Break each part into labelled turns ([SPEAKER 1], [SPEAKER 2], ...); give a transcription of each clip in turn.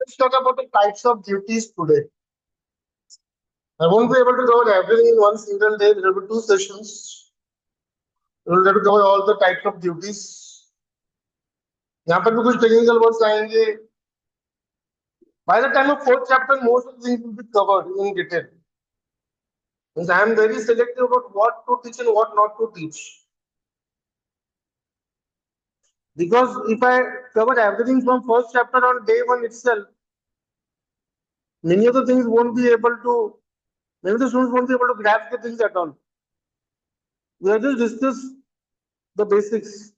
[SPEAKER 1] Let's talk about the types of duties today. I won't be able to cover everything in one single day. There will be two sessions. We will have to cover all the types of duties. यहाँ पर भी कुछ technical words आएंगे. By the time of fourth chapter, most of the things will be covered in detail. Means I am very selective about what to teach and what not to teach. Because if I cover everything from first chapter on day one itself, many of the things won't be able to, many of the students won't be able to grasp the things at all. We have just discussed the basics.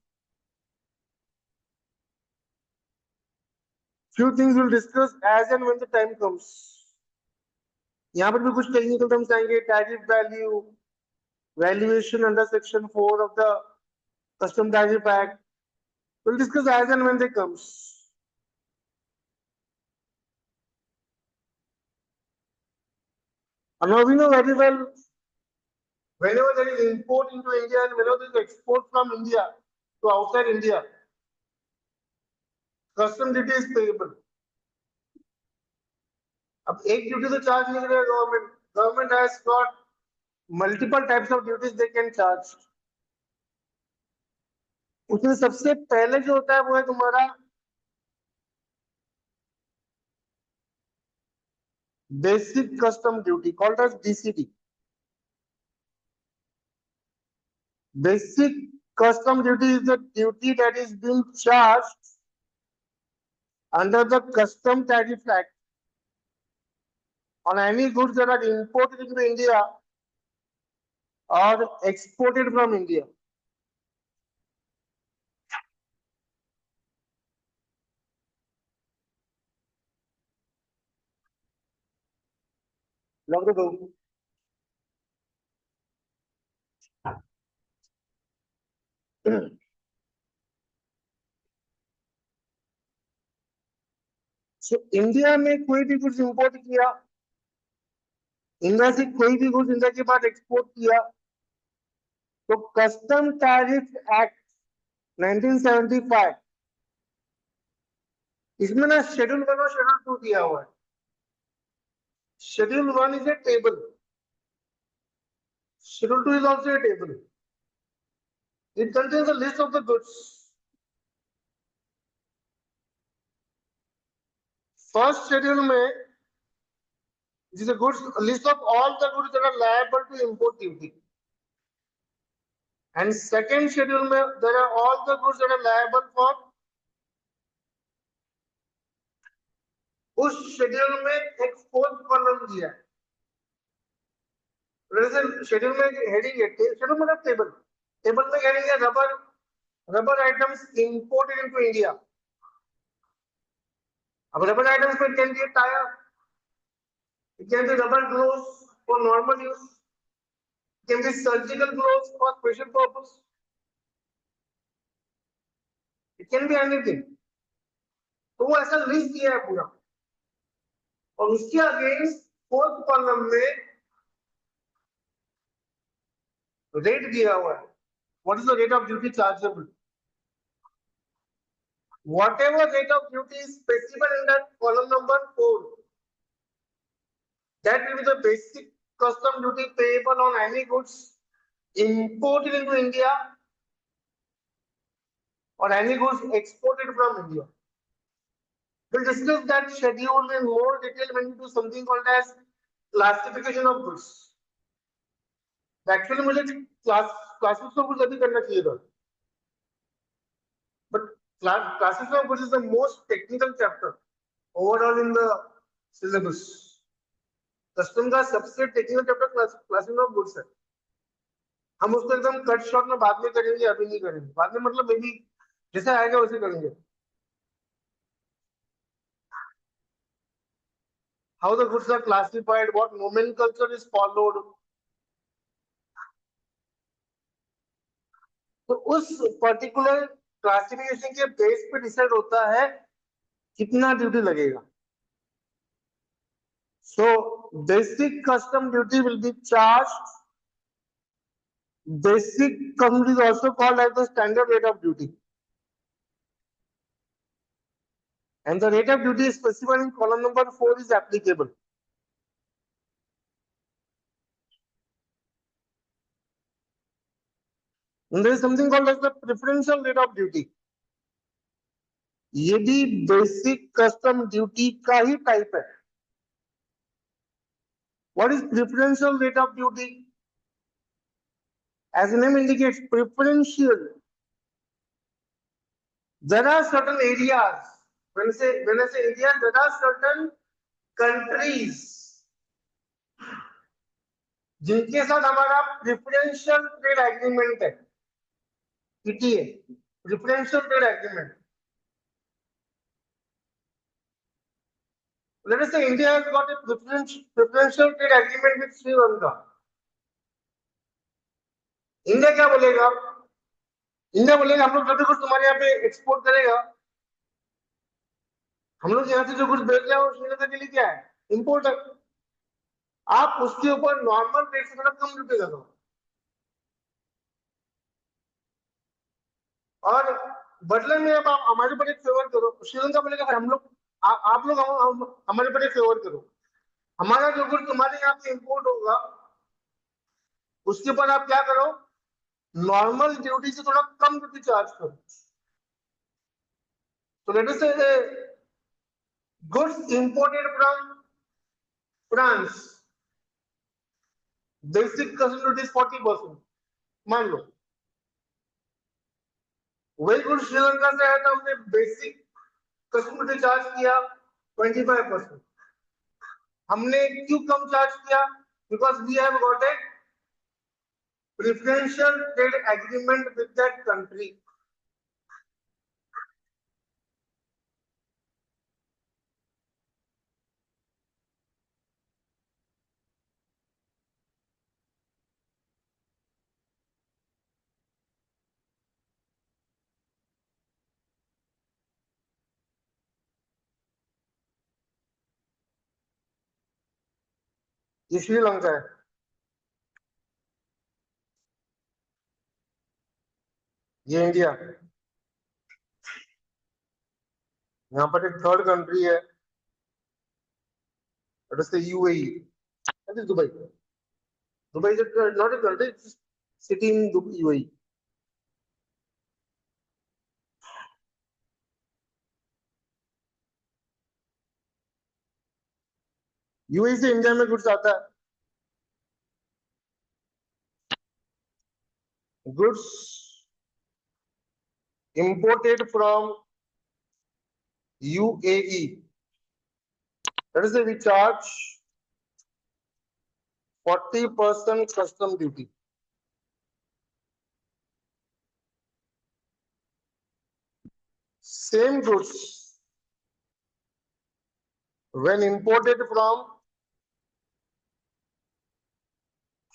[SPEAKER 1] Few things we'll discuss as and when the time comes. यहाँ पर भी कुछ technical terms आएंगे. Tariff value, valuation under section 4 of the custom tariff act. We'll discuss as and when they comes. And now we know very well, whenever there is import into India and whenever there is export from India to outside India, custom duty is payable. अब एक duty तो charge नहीं करेगा government. Government has got multiple types of duties they can charge. उसमें सबसे पहले जो होता है वो है तुम्हारा basic custom duty, called as BCD. Basic custom duty is the duty that is being charged under the Custom Tariff Act on any goods that are imported into India or exported from India. लग रहा है. So India में कोई भी goods import किया, India से कोई भी गुड्स इंडिया के बाद एक्सपोर्ट किया, तो कस्टम टैरिफ एक्ट 1975 इसमें ना शेड्यूल 1 और शेड्यूल 2 दिया हुआ है. Schedule 1 is a table. Schedule 2 is also a table. It contains a list of the goods. First schedule में is a goods list of all the goods that are liable to import duty. And second schedule में there are all the goods that are liable for. उस schedule में एक fourth column दिया है. Schedule में heading है, schedule मतलब table. Table में हेडिंग है rubber items imported into India. अब रबर आइटम्स में can be tyre, it can be rubber gloves for normal use, it can be surgical gloves for special purpose, it can be anything. तो वो ऐसा list दिया है पूरा, और उसके अगेंस्ट फोर्थ कॉलम में रेट दिया हुआ है. What is the rate of duty chargeable? whatever rate of duty is specified in that column number 4, that will be the basic custom duty payable on any goods imported into India or any goods exported from India. We'll discuss that schedule in more detail when we do something called as classification of goods. Actually मुझे classes of goods अभी करना चाहिए था, but classification of goods is the most technical chapter overall in the syllabus. Custom का सबसे technical chapter classification of goods है. हम उसको एकदम कट शॉर्ट में बाद में करेंगे, अभी नहीं करेंगे. बाद में मतलब मे बी जैसे आएगा वैसे करेंगे. How the goods are classified, what nomenclature is followed. तो उस पर्टिकुलर क्लासिफिकेशन के बेस पे डिसाइड होता है कितना ड्यूटी लगेगा. So basic custom duty will be charged. Basic custom is also called as the standard rate of duty. and the rate of duty specified in column number 4 is applicable. And there is something called as the preferential rate of duty. ये भी basic custom duty का ही type है. What is preferential rate of duty? As the name indicates, preferential. There are certain areas. When I say area, there are certain countries जिनके साथ हमारा preferential trade agreement है, PTA, preferential trade agreement. Let us say India has got a preferential trade agreement with Sri Lanka. India क्या बोलेगा? India बोलेगा हम लोग जो भी कुछ तुम्हारे यहाँ पे एक्सपोर्ट करेगा, हम लोग यहाँ से जो कुछ बेच रहे हैं श्रीलंका के लिए क्या है? इंपोर्ट है. आप उसके ऊपर नॉर्मल रेट से थोड़ा कम ड्यूटी लगाओ. और बदले में अब आप हमारे ऊपर एक फेवर करो. श्रीलंका बोलेगा हम लोग आप लोग हमारे ऊपर एक फेवर करो. हमारा जो कुछ तुम्हारे यहाँ पे इंपोर्ट होगा उसके ऊपर आप क्या करो? नॉर्मल ड्यूटी से थोड़ा कम ड्यूटी चार्ज करो. So let us say goods imported from France, basic custom duty is 40%. मान लो वही गुड श्रीलंका से आया था, हमने बेसिक कस्टम ड्यूटी चार्ज किया 25%. हमने क्यों कम चार्ज किया? Because we have got a preferential trade agreement with that country. ये श्रीलंका है, ये इंडिया. यहाँ पर एक थर्ड कंट्री है, that is the UAE. That is Dubai. Dubai is not a country, it's a city in UAE. UAE से India में goods आता है. Goods imported from UAE, that is we charge 40% custom duty. Same goods when imported from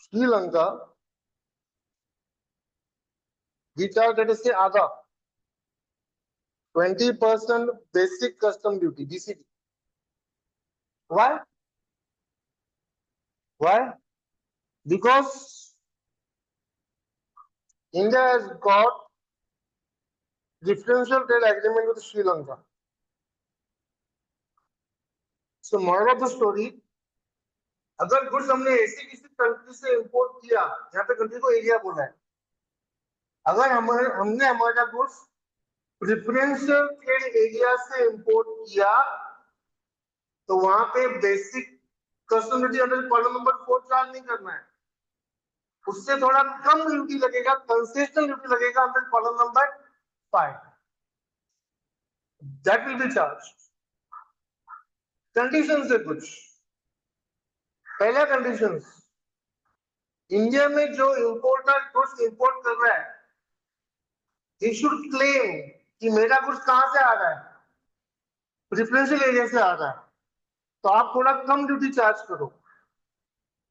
[SPEAKER 1] Sri Lanka, we charge, that is AGA, 20% basic custom duty, BCD. Why? Why? Because India has got differential trade agreement with Sri Lanka. So moral of the story, अगर goods हमने ऐसी किसी country से import किया, यहाँ पे country को area बोला है, अगर हमने हमारा गुड्स प्रेफरेंशियल ट्रेड एरिया से इंपोर्ट किया तो वहां पे basic custom duty under column number 4 charge नहीं करना है. उससे थोड़ा कम ड्यूटी लगेगा, कंसेशनल ड्यूटी लगेगा under column number 5. That will be charge. Conditions है कुछ. पहला कंडीशन, इंडिया में जो इंपोर्टर गुड्स इंपोर्ट कर रहा है, he should claim कि मेरा गुड्स कहां से आ रहा है? प्रेफरेंशियल एरिया से आ रहा है. तो आप थोड़ा कम ड्यूटी चार्ज करो.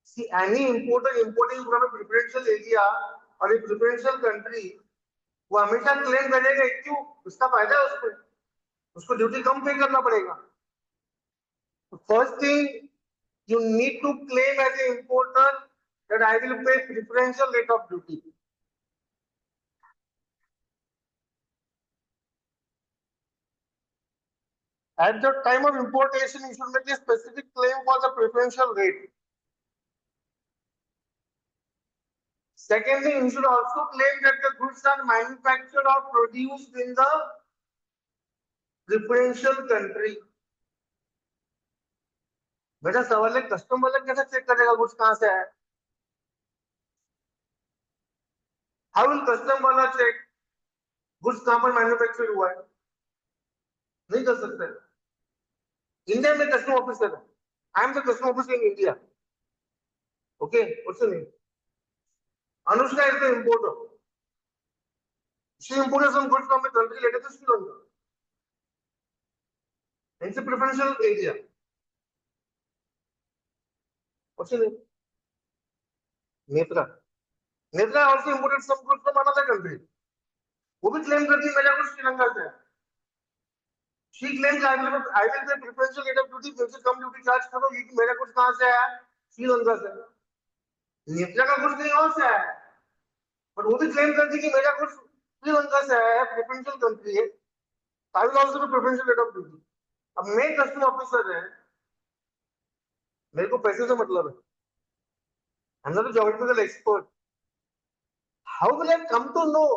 [SPEAKER 1] See, any importer importing from a preferential area or a preferential country, वो हमेशा क्लेम करेगा. क्यों? उसका फायदा है उसको, उसको ड्यूटी कम पे करना पड़ेगा. First thing you need to claim as an importer that I will pay preferential rate of duty. At the time of importation, you should make a specific claim for the preferential rate. Secondly, you should also claim that the goods are manufactured or produced in the preferential country. बेटा सवाल है custom वाला कैसे check करेगा goods कहां से है? How will custom वाला चेक गुड्स कहां पर मैन्युफैक्चर हुआ है? नहीं कर सकते. इंडिया में कस्टम ऑफिसर है. I am the custom officer in India. Okay, what's your name? Anushka is the importer. She imported some goods from a country related to Sri Lanka. It's a preferential area. What's your name? Netra. Netra also imported some goods from another country. वो भी claim करती है मेरा कुछ श्रीलंका से. She claims I will pay preferential rate of duty, मुझे कम duty charge करो, ये मेरा कुछ कहाँ से आया? श्रीलंका से. नेत्रा का कुछ कहीं और से आया. पर वो भी claim करती है कि मेरा कुछ श्रीलंका से आया है, preferential country है. I will also pay preferential rate of duty. अब मैं कस्टम ऑफिसर है, मेरे को पैसे से मतलब है. I'm not a geographical expert. How will I come to know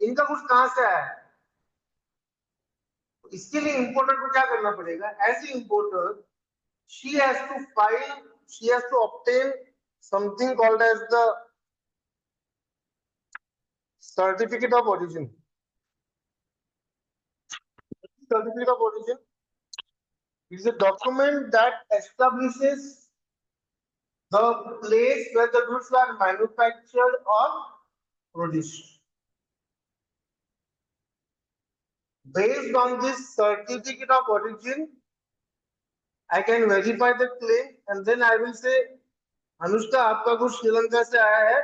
[SPEAKER 1] इनका कुछ कहां से आया है? इसके लिए इंपोर्टर को क्या करना पड़ेगा? As the importer, she has to obtain something called as the certificate of origin. Certificate of origin is a document that establishes the place where the goods are manufactured or produced. Based on this certificate of origin, I can verify the claim and then I will say, Anushka आपका कुछ श्रीलंका से आया है,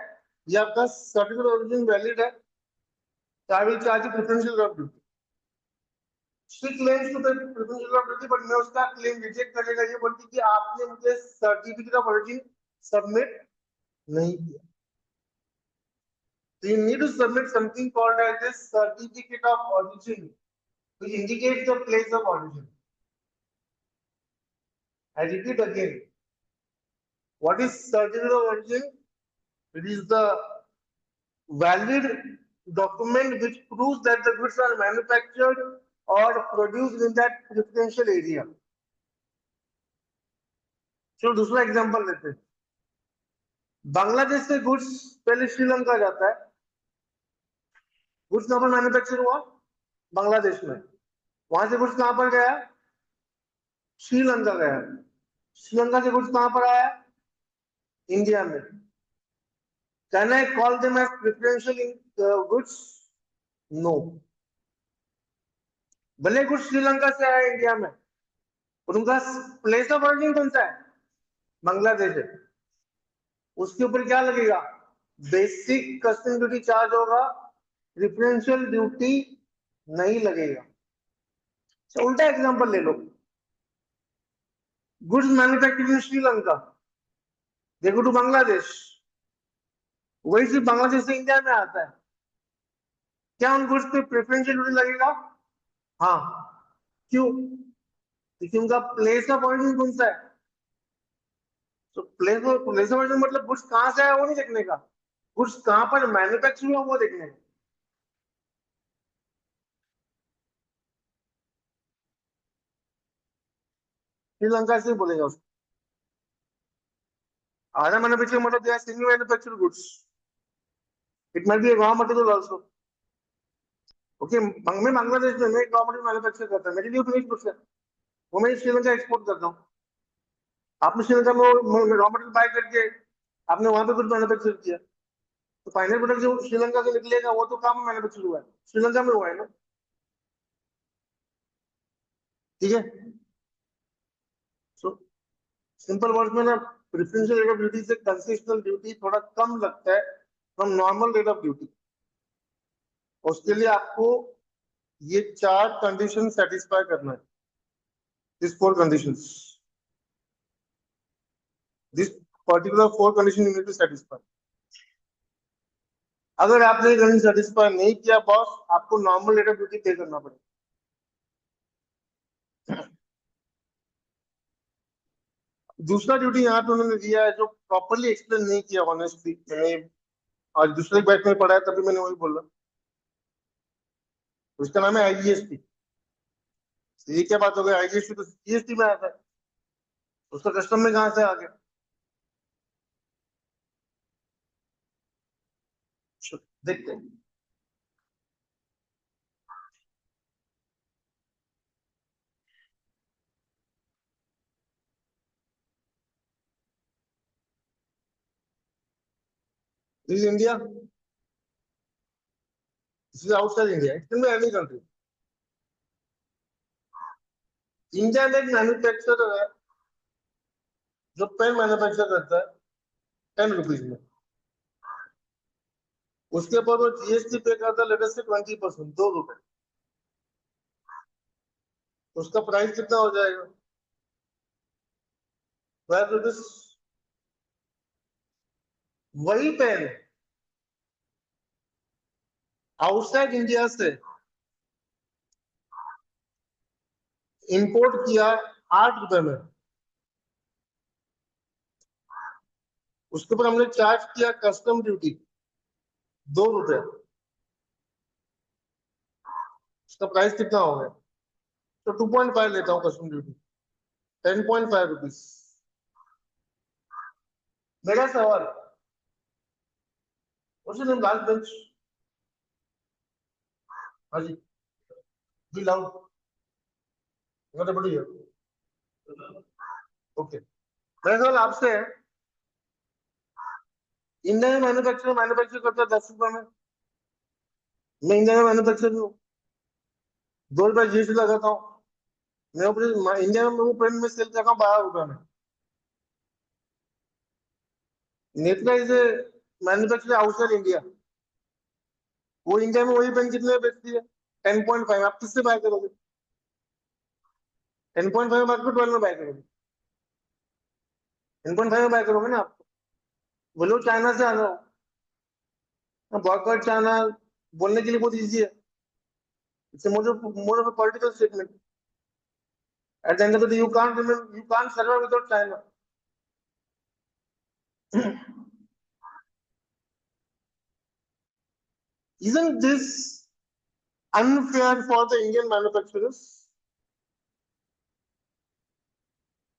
[SPEAKER 1] ये आपका certificate of origin valid है, so I will charge you preferential rate of duty. She claims to pay preferential rate of duty, but मैं उसका claim reject करेगा, ये बोलती कि आपने मुझे सर्टिफिकेट ऑफ ओरिजिन सबमिट नहीं किया. So you need to submit something called as a certificate of origin, which indicates the place of origin. I repeat again. What is certificate of origin? It is the valid document which proves that the goods are manufactured or produced in that preferential area. चलो दूसरा example लेते हैं. बांग्लादेश से goods पहले श्रीलंका जाता है. Goods कहां पर मैन्युफैक्चर हुआ? बांग्लादेश में. वहां से गुड्स कहां पर गया? श्रीलंका गया. श्रीलंका से गुड्स कहां पर आया? इंडिया में. Can I call them as preferential goods? No. भले कुछ श्रीलंका से आया इंडिया में, और उनका प्लेस ऑफ ओरिजिन कौन सा है? बांग्लादेश है. उसके ऊपर क्या लगेगा? बेसिक कस्टम ड्यूटी चार्ज होगा, प्रेफरेंशियल ड्यूटी नहीं लगेगा. तो उल्टा एग्जांपल ले लो. Goods manufactured in Sri Lanka, they go to Bangladesh. वही सिर्फ बांग्लादेश से इंडिया में आता है. क्या उन गुड्स पे प्रेफरेंशियल ड्यूटी लगेगा? हाँ. क्यों? क्योंकि उनका प्लेस ऑफ ओरिजिन कौन सा है. तो प्लेस ऑफ ओरिजिन मतलब गुड्स कहां से आया वो नहीं देखने का, गुड्स कहां पर मैन्युफैक्चर हुआ वो देखने का. श्रीलंका से बोलेगा उसको. आधा मैन्युफैक्चर मतलब दिया semi manufacture goods. It might be A raw material also. Okay, मैं बांग्लादेश में मैं रॉ मटेरियल मैन्युफैक्चर करता है, मेरे लिए फिनिश गुड्स है, वो मैं श्रीलंका एक्सपोर्ट करता हूँ. आपने श्रीलंका में रॉ मटेरियल बाय करके आपने वहां पे कुछ मैन्युफैक्चर किया, तो फाइनल प्रोडक्ट जो श्रीलंका से निकलेगा वो तो काम मैन्युफैक्चर हुआ है, श्रीलंका में हुआ है ना. ठीक है. सो सिंपल वर्ड में ना, प्रेफरेंशियल रेट ऑफ ड्यूटी से कंसेशनल ड्यूटी थोड़ा कम लगता है from normal rate of duty. उसके लिए आपको ये 4 कंडीशन सेटिस्फाई करना है. This 4 conditions, this particular 4 condition you need to satisfy. अगर आपने ये कंडीशन सेटिस्फाई नहीं किया बॉस, आपको नॉर्मल रेट ऑफ ड्यूटी पे करना पड़ेगा. दूसरा ड्यूटी यहाँ पे उन्होंने दिया है जो प्रॉपरली एक्सप्लेन नहीं किया ऑनेस्टली। मैंने आज दूसरे बैच में पढ़ा है तभी मैंने वही बोला। उसका नाम है आईजीएसटी। ये क्या बात हो गई, आईजीएसटी तो जीएसटी में आता है, उसका कस्टम में कहाँ से आ गया? देखते हैं। This is India, this is outside India, it can be any country. India में एक मैन्युफैक्चरर है जो पेन मैन्युफैक्चर करता है 10 रुपीज में, उसके ऊपर वो जीएसटी पे करता है लेटेस्ट से 20%, 2 रुपए। उसका प्राइस कितना हो जाएगा? 12 रुपीज। वही पेन आउटसाइड इंडिया से इंपोर्ट किया 8 रुपए में, उसके ऊपर हमने चार्ज किया कस्टम ड्यूटी 2 रुपए। उसका प्राइस कितना हो गया? तो 2.5 लेता हूँ कस्टम ड्यूटी, 10.5 रुपीज। मेरा सवाल, उसी दिन लास्ट बेंच। हाँ जी, बी लाउड, बढ़िया। ओके, मेरा सवाल आपसे है, इंडिया में मैन्युफैक्चर करता है 10 रुपए में, मैं इंडिया में मैन्युफैक्चर हूँ, 2 रुपए जीएसटी लगाता हूँ, मैं अपने इंडिया में वो पेन में सेल करता हूँ 12 रुपए में। Netra is manufacture outside India, वो इंडिया में वही पेन कितने में बेचती है? 10.5। आप किससे बाय करोगे? 10.5 में, 12 में बाय करोगे? 10.5 में बाय करोगे ना आप? वो लोग चाइना से आ रहा हो, बॉयकॉट चाइना बोलने के लिए बहुत इजी है, it's more of a political statement. At the end of the day you can't survive without China. Isn't this unfair for the Indian manufacturers?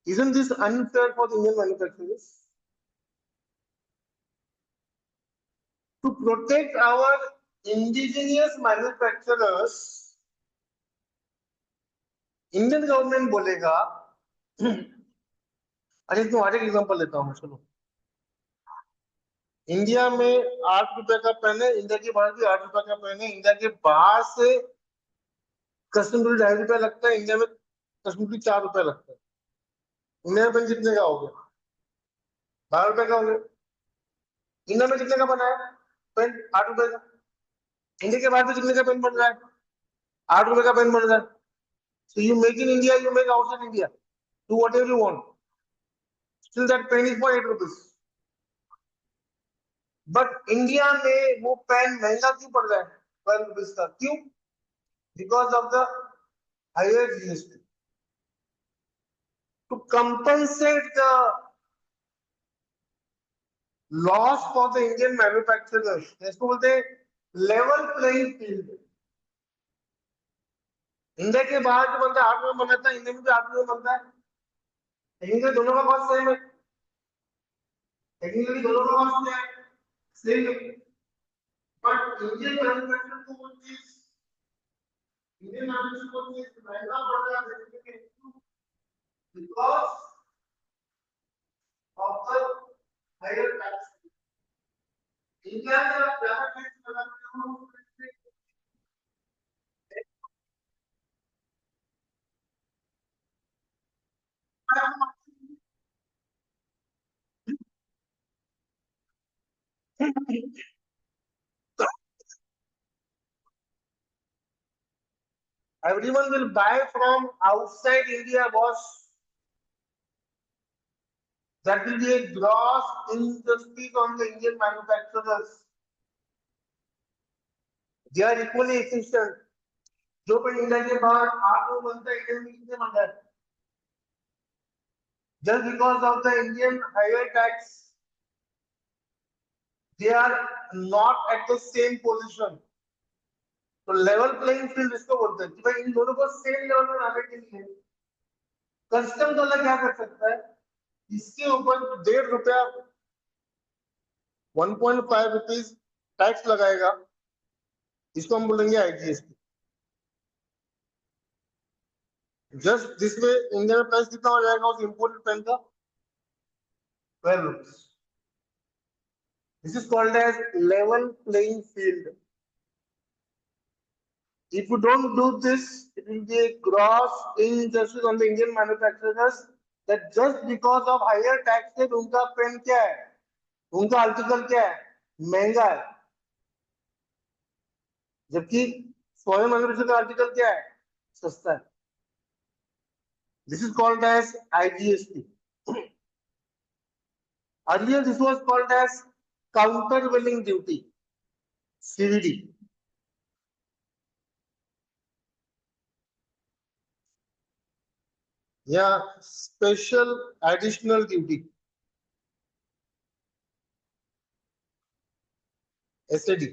[SPEAKER 1] Isn't this unfair for the Indian manufacturers? To protect our indigenous manufacturers, Indian government बोलेगा, अरे तुम्हारे example लेता हूँ, चलो। India में 8 रुपए का pen है, इंडिया के बाहर भी 8 रुपए का पेन है, इंडिया के बाहर से कस्टम ड्यूटी 2.5 रुपया लगता है, इंडिया में कस्टम ड्यूटी 4 रुपया लगता है। इंडिया में पेन कितने का हो गया? 12 रुपए का हो गया। इंडिया में कितने का बना है पेन? 8 रुपए का। इंडिया के बाहर में कितने का पेन बन रहा है? 8 रुपए का पेन बन रहा है। So you make in India, you make outside India. Do whatever you want. Still that pen is for 8 rupees. But India में वो पेन महंगा क्यों पड़ रहा है 12 रुपीज का? क्यों? Because of the higher GST. To compensate the loss for the Indian manufacturers, इसको बोलते हैं लेवल प्लेइंग फील्ड। इंडिया के बाहर जो बनता है 8 रुपए बनाता है, इंडिया में भी 8 रुपए बनता है, लेकिन दोनों का कॉस्ट सेम है, टेक्निकली दोनों का कॉस्ट क्या है? सेम है। बट इंडियन मैन्युफैक्चरर को वो चीज, इंडियन मैन्युफैक्चरर को वो चीज महंगा पड़ रहा है बेचने के, because of the higher tax. India में आप ज्यादा टैक्स लगाते हो, everyone will buy from outside India, boss. That will be a gross injustice on the Indian manufacturers. They are equally efficient. जो पेन इंडिया के बाहर 8 बनता है, इंडिया में कितने बनता है? Just because of the Indian higher tax, they are not at the same position. तो लेवल प्लेइंग फील्ड इसको बोलते हैं कि भाई इन दोनों को सेम लेवल में लाने के लिए कस्टम वाला क्या कर सकता है, इसके ऊपर 1.5 रुपया 1.5 रुपीज टैक्स लगाएगा, इसको हम बोलेंगे IGST. Just this way India में प्राइस कितना हो जाएगा उस इम्पोर्टेड पेन का? 12 rupees. This is called as level playing field. If you don't do this, it will be a gross injustice on the Indian manufacturers that just because of higher taxes, उनका pen क्या है, उनका article क्या है, महंगा है, जबकि foreign manufacture का आर्टिकल क्या है, सस्ता है। This is called as IGST. Earlier, this was called as countervailing duty, CVD. या special additional duty, SAD,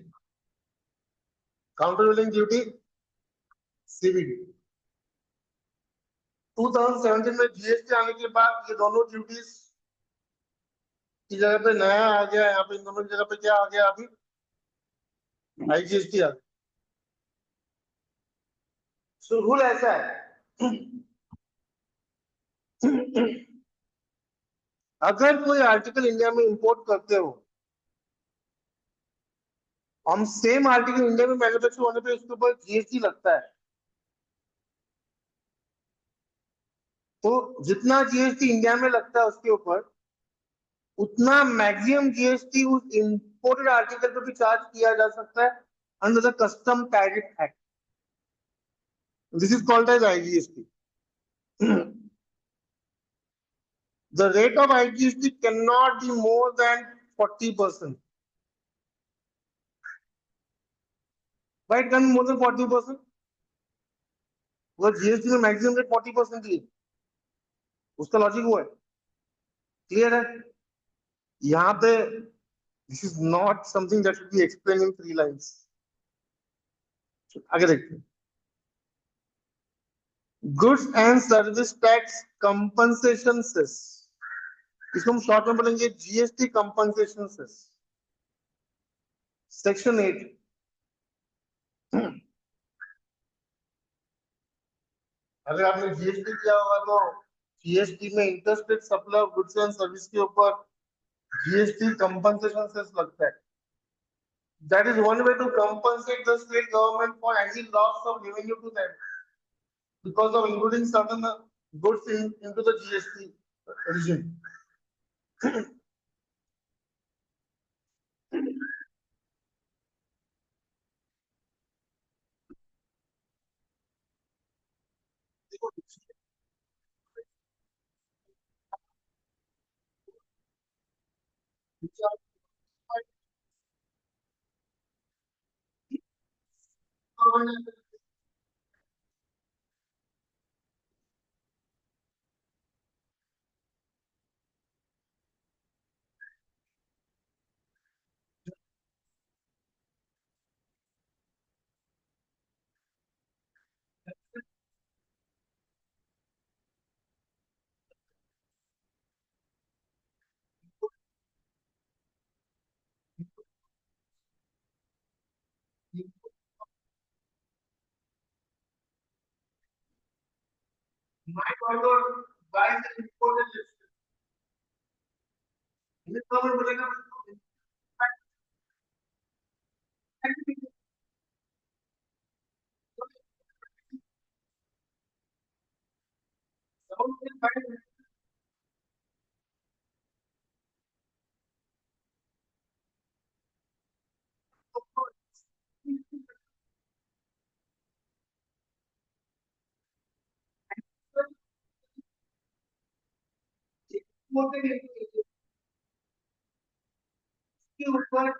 [SPEAKER 1] countervailing duty, CVD. 2017 में जीएसटी आने के बाद ये दोनों ड्यूटीज की जगह पे नया आ गया, यहाँ पे इन दोनों की जगह पे क्या आ गया, अभी आईजीएसटी आ गया। सो रूल ऐसा है, अगर कोई आर्टिकल इंडिया में इंपोर्ट करते हो, हम सेम आर्टिकल इंडिया में मैन्युफैक्चर होने पे उसके ऊपर जीएसटी लगता है। तो जितना जीएसटी इंडिया में लगता है उसके ऊपर, उतना मैक्सिमम जीएसटी उस इंपोर्टेड आर्टिकल पे भी चार्ज किया जा सकता है under the custom tariff act. This is called as IGST. The rate of IGST cannot be more than 40%. Why it can be more than 40%? because GST में maximum rate 40% ही है, उसका लॉजिक वो है। क्लियर है? यहाँ पे this is not something that should be explain in 3 lines. आगे देखते हैं। Goods and service tax compensation cess, इसको हम शॉर्ट में बोलेंगे जीएसटी कंपनसेशन सेस। सेक्शन 8, अगर आपने जीएसटी किया होगा तो जीएसटी में interstate supply of goods and service के ऊपर जीएसटी कंपनसेशन सेस लगता है। That is one way to compensate the state government for any loss of revenue to them because of including certain goods into the GST regime. My God, why is it important? This government बोलेगा के ऊपर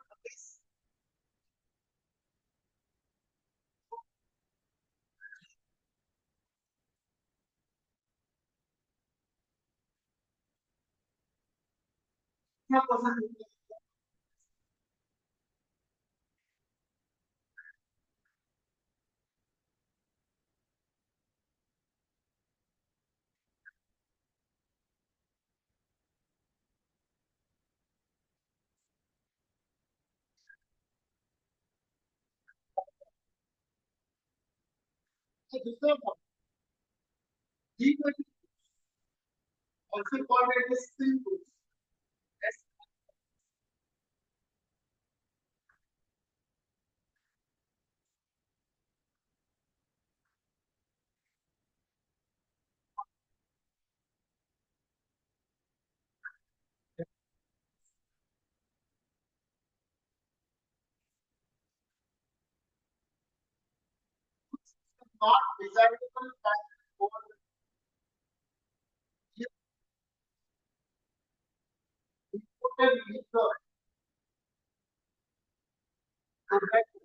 [SPEAKER 1] Also called as string goods. Not desirable for imported liquor tobacco,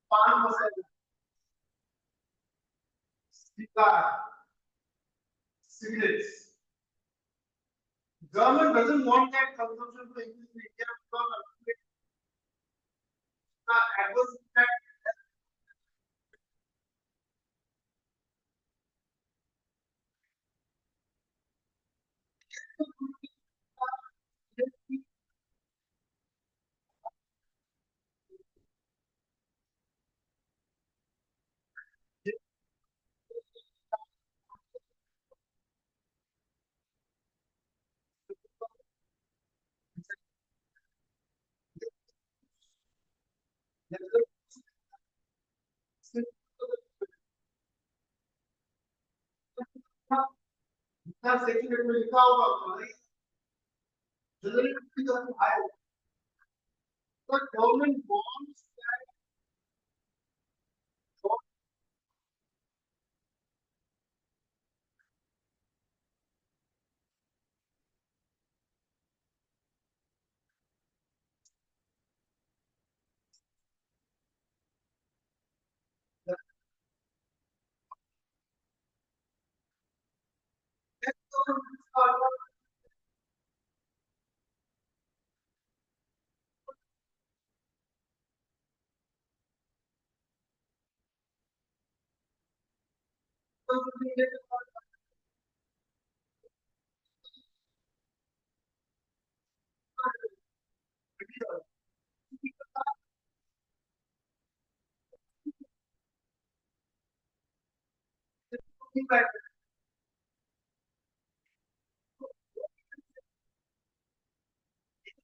[SPEAKER 1] palm masala, cigar, cigarettes. Government doesn't want that consumption to increase in India because ultimately the adverse impact. Section में लिखा होगा generally because high, but government wants that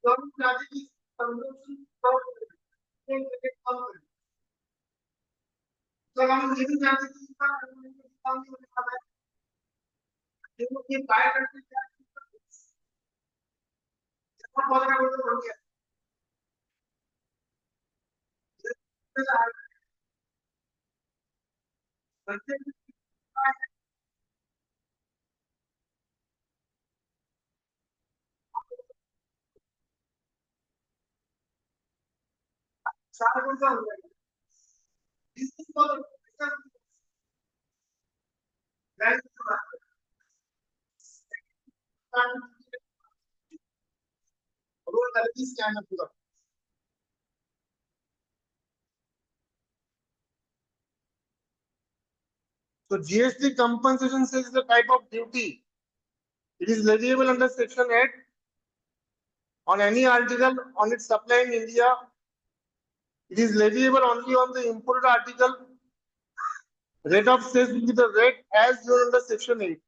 [SPEAKER 1] government charges consumption per so हम living charges का काम नहीं होने वाला है देखो ये बाय करके बहुत बड़ा बढ़ गया सारा कौन सा हो जाएगा this is for the So GST compensation sales is a type of duty. It is leviable under Section 8 on any article on its supply in India. It is leviable only on the imported article. Rate of sales will be the rate as given under Section 8.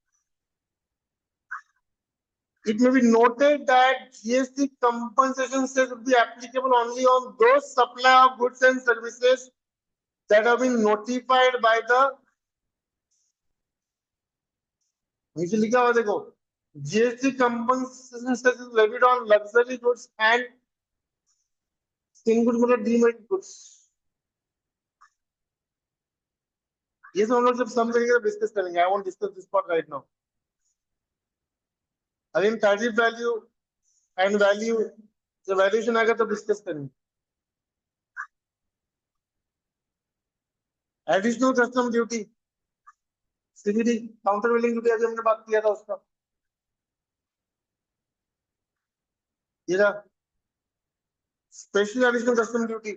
[SPEAKER 1] It may be noted that GST compensation sales will be applicable only on those supply of goods and services that have been notified by the नीचे लिखा हुआ देखो GST compensation cess is levied on luxury goods and single मतलब demerit goods. ये सब हम लोग जब सम करेंगे डिस्कस करेंगे. I won't discuss this part right now. अभी tariff value and value जब valuation आएगा तब डिस्कस करेंगे. Additional custom duty CVD countervailing duty अभी हमने बात किया था उसका. ये रहा स्पेशल एडिशनल कस्टम ड्यूटी।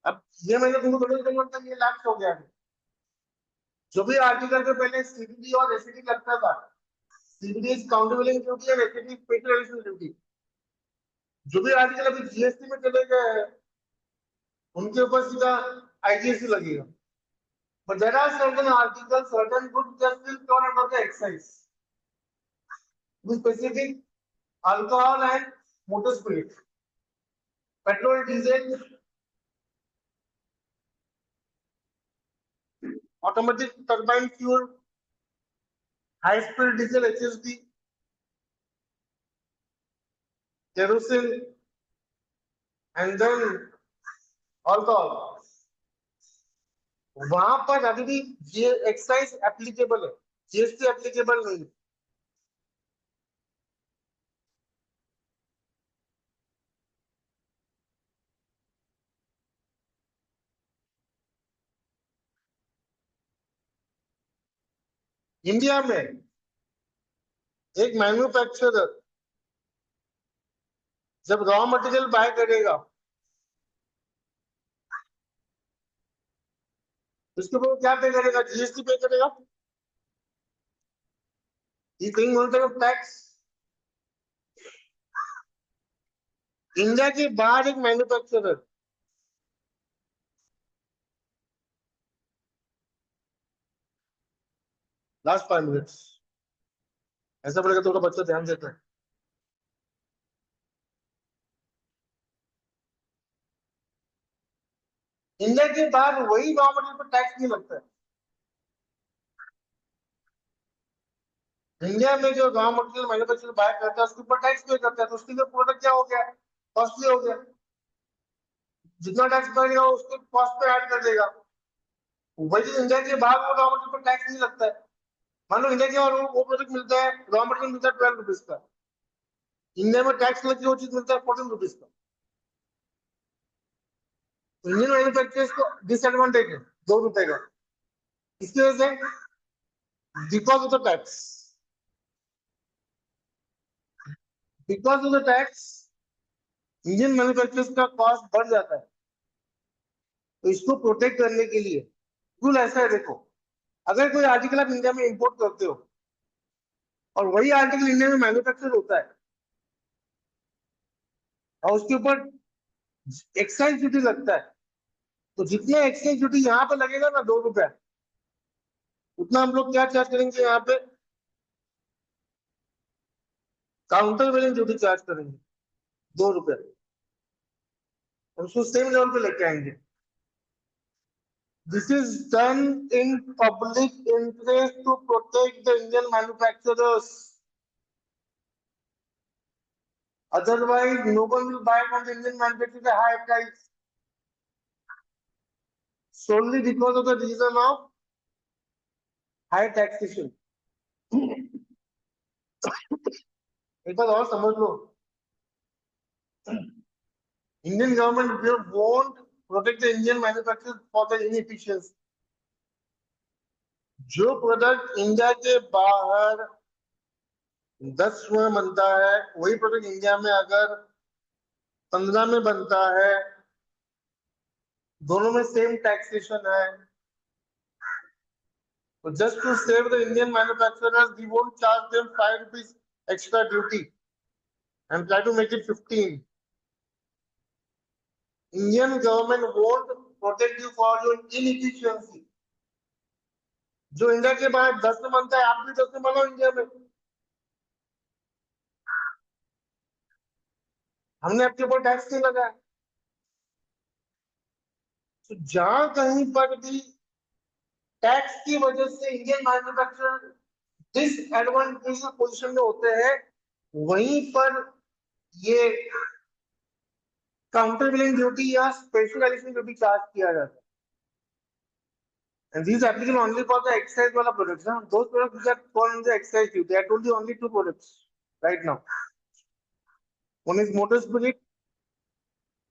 [SPEAKER 1] अब ये मैंने तुमको थोड़ी देर मतलब ये लैप्स हो गया है। जो भी आर्टिकल के पहले सीबीडी और एसीडी लगता था, CBD is counter billing duty और एसीडी स्पेशल एडिशनल ड्यूटी, जो भी आर्टिकल अभी जीएसटी में चले गए हैं उनके ऊपर सीधा आईजीएसटी लगेगा। But there are certain articles, certain goods that will come under the excise. With specific alcohol and motor spirit, petrol, diesel, automatic turbine fuel, high-speed diesel HSD, kerosene, and then alcohol. वहां पर अभी भी ये excise applicable है, GST applicable नहीं है। India में एक मैन्युफैक्चरर जब रॉ मटेरियल बाय करेगा उसके ऊपर क्या पे करेगा? जीएसटी पे करेगा। ये कहीं बोलते हैं टैक्स। इंडिया के बाहर एक मैन्युफैक्चरर लास्ट 5 मिनट्स ऐसा पड़ेगा तो बच्चा ध्यान देता है। इंडिया के बाहर वही रॉ मटेरियल पर टैक्स नहीं लगता है। इंडिया में जो रॉ मटेरियल मैन्युफैक्चरर बाय करता है उसके ऊपर टैक्स पे करता है, तो उसके लिए प्रोडक्ट क्या हो गया? कॉस्टली हो गया। जितना टैक्स बढ़ेगा उसके कॉस्ट पे ऐड कर देगा। वही चीज इंडिया के बाहर वो रॉ मटेरियल पर टैक्स नहीं लगता है। मान लो इंडिया के और वो प्रोडक्ट मिलता है, रॉ मटेरियल मिलता है 12 रुपीज का, इंडिया में टैक्स लग के वो चीज मिलता है 14 रुपीज का। इंडियन मैन्युफैक्चरर्स को डिसएडवांटेज है 2 रुपए का, इसकी वजह से because of the tax, because of the tax Indian manufacturers का कॉस्ट बढ़ जाता है। तो इसको प्रोटेक्ट करने के लिए रूल ऐसा है, देखो अगर कोई आर्टिकल आप इंडिया में इंपोर्ट करते हो और वही आर्टिकल इंडिया में मैन्युफैक्चर होता है और उसके ऊपर एक्साइज ड्यूटी लगता है, तो जितना एक्साइज ड्यूटी यहाँ पे लगेगा ना 2 रुपया, उतना हम लोग क्या चार्ज करेंगे यहाँ पे? काउंटर वेलिंग ड्यूटी चार्ज करेंगे 2 रुपया। उसको सेम लेवल पे लेके आएंगे। This is done in public interest to protect the Indian manufacturers. Otherwise, no one will buy from the Indian manufacturers at a high price. Solely because of the reason of high taxation. एक बात और समझ लो, Indian government won't protect the Indian manufacturers for the inefficiency. जो product India के बाहर 10 में बनता है वही प्रोडक्ट इंडिया में अगर 15 में बनता है, दोनों में सेम टैक्सेशन है, तो just to save the Indian manufacturers we won't charge them 5 rupees extra duty and try to make it 15। Indian government won't protect you for your inefficiency. जो इंडिया के बाहर 10 में बनता है आप भी 10 में बनाओ इंडिया में, हमने आपके ऊपर टैक्स नहीं लगाया। तो जहां कहीं पर भी टैक्स की वजह से इंडियन मैन्युफैक्चरर डिसएडवांटेज पोजीशन में होते हैं, वहीं पर ये काउंटर बिलिंग ड्यूटी या स्पेशल एडिशनल ड्यूटी चार्ज किया जाता है। And these applicable only for the excise wala products. Huh? Those products which are fall under the excise duty. I told you only 2 products right now. One is motor spirit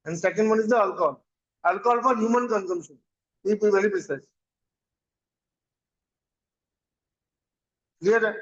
[SPEAKER 1] and second one is the alcohol. Alcohol for human consumption. Be very precise. Clear?